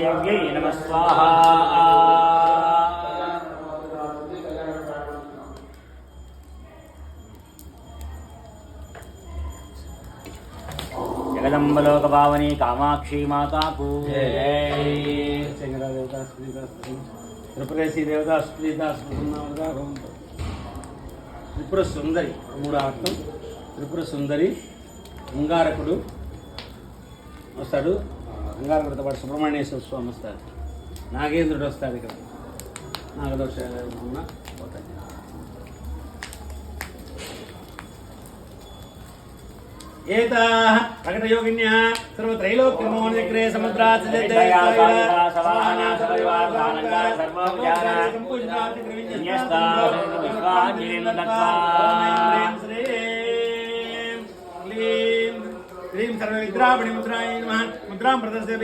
नमः स्वाहा। जगदम्बलोक पावनी कामाक्षी माता को जय। चंद्रा देवता त्रिपुरेशी देवता स्त्रीता త్రిపుర సుందరి మూడో అర్థం. త్రిపుర సుందరి అంగారకుడు వస్తాడు. అంగారకుడితో పాటు సుబ్రహ్మణ్యేశ్వర స్వామి వస్తాడు. నాగేంద్రుడు వస్తాడు. ఇక్కడ నాగదోషాలు ఉన్న పోతాయి. ఏతాః ప్రకటయోగిన్యః సర్వత్రైలోక్యమోనిగ్రే సముద్రాత్ శ్రీం సర్వ విద్రావణి ముద్రాయ నమః. ముద్రాం ప్రదర్శయ